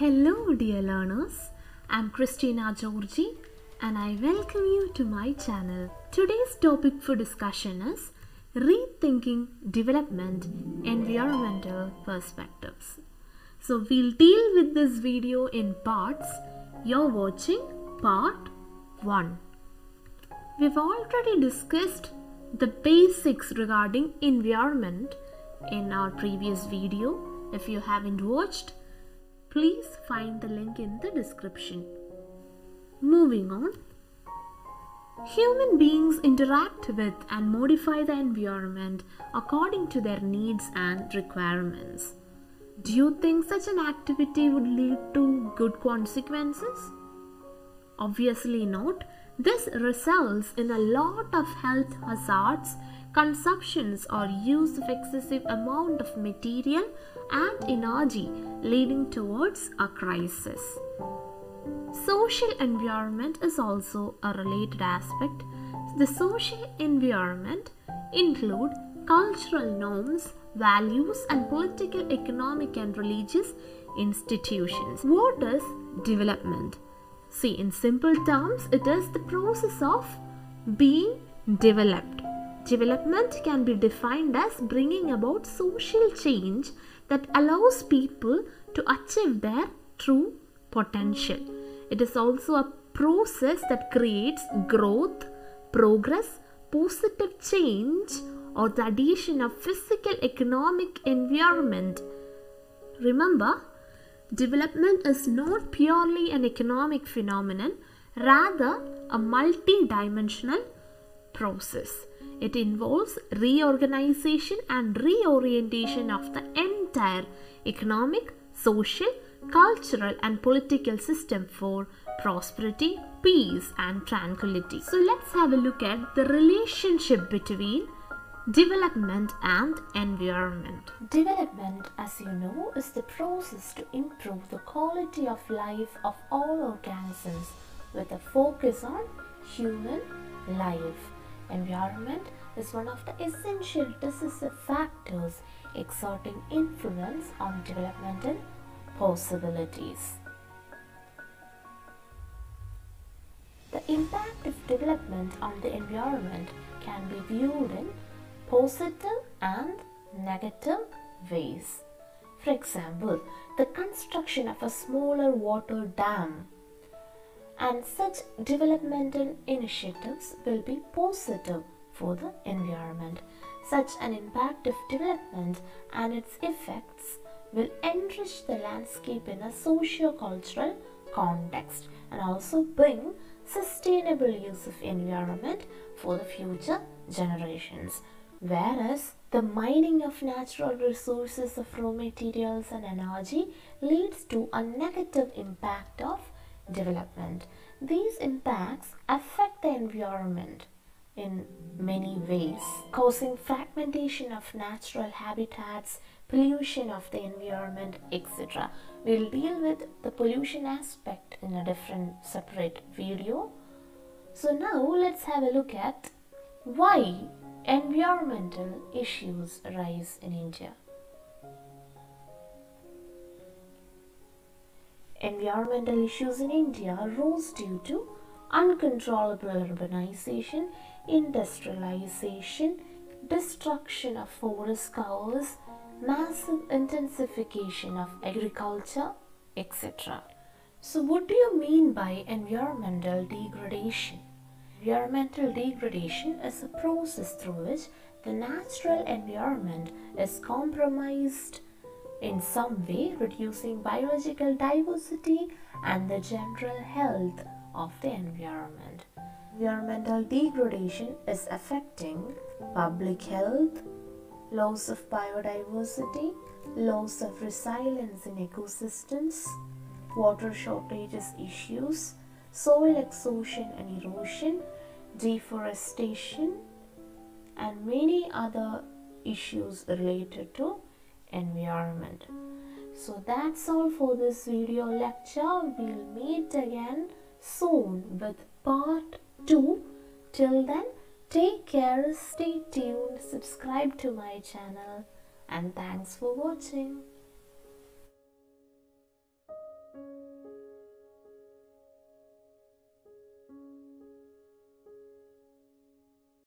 Hello dear learners, I'm Christina Georgy and I welcome you to my channel. Today's topic for discussion is Rethinking Development Environmental Perspectives. So we'll deal with this video in parts. You're watching part 1. We've already discussed the basics regarding environment in our previous video. If you haven't watched, please find the link in the description. Moving on. Human beings interact with and modify the environment according to their needs and requirements. Do you think such an activity would lead to good consequences? Obviously not. This results in a lot of health hazards, consumptions or use of excessive amount of material and energy, leading towards a crisis. Social environment is also a related aspect. The social environment include cultural norms, values and political, economic and religious institutions. What is development? See, in simple terms, it is the process of being developed. Development can be defined as bringing about social change that allows people to achieve their true potential. It is also a process that creates growth, progress, positive change, or the addition of physical, economic environment. Remember, development is not purely an economic phenomenon, rather a multi-dimensional process. It involves reorganization and reorientation of the entire economic, social, cultural and political system for prosperity, peace and tranquility. So let's have a look at the relationship between development and environment. Development, as you know, is the process to improve the quality of life of all organisms with a focus on human life. Environment is one of the essential decisive factors exerting influence on developmental possibilities. The impact of development on the environment can be viewed in positive and negative ways. For example, the construction of a smaller water dam and such developmental initiatives will be positive for the environment. Such an impact of development and its effects will enrich the landscape in a socio-cultural context and also bring sustainable use of environment for the future generations. Whereas the mining of natural resources of raw materials and energy leads to a negative impact of development. These impacts affect the environment in many ways, causing fragmentation of natural habitats, pollution of the environment, etc. We'll deal with the pollution aspect in a different separate video. So now let's have a look at why environmental issues arise in India. Environmental issues in India arose due to uncontrollable urbanization, industrialization, destruction of forest covers, massive intensification of agriculture, etc. So what do you mean by environmental degradation? Environmental degradation is a process through which the natural environment is compromised in some way, reducing biological diversity and the general health of the environment. Environmental degradation is affecting public health, loss of biodiversity, loss of resilience in ecosystems, water shortages issues, soil exhaustion and erosion, deforestation, and many other issues related to environment. So that's all for this video lecture. We'll meet again soon with part 2. Till then, take care, stay tuned, subscribe to my channel, and thanks for watching.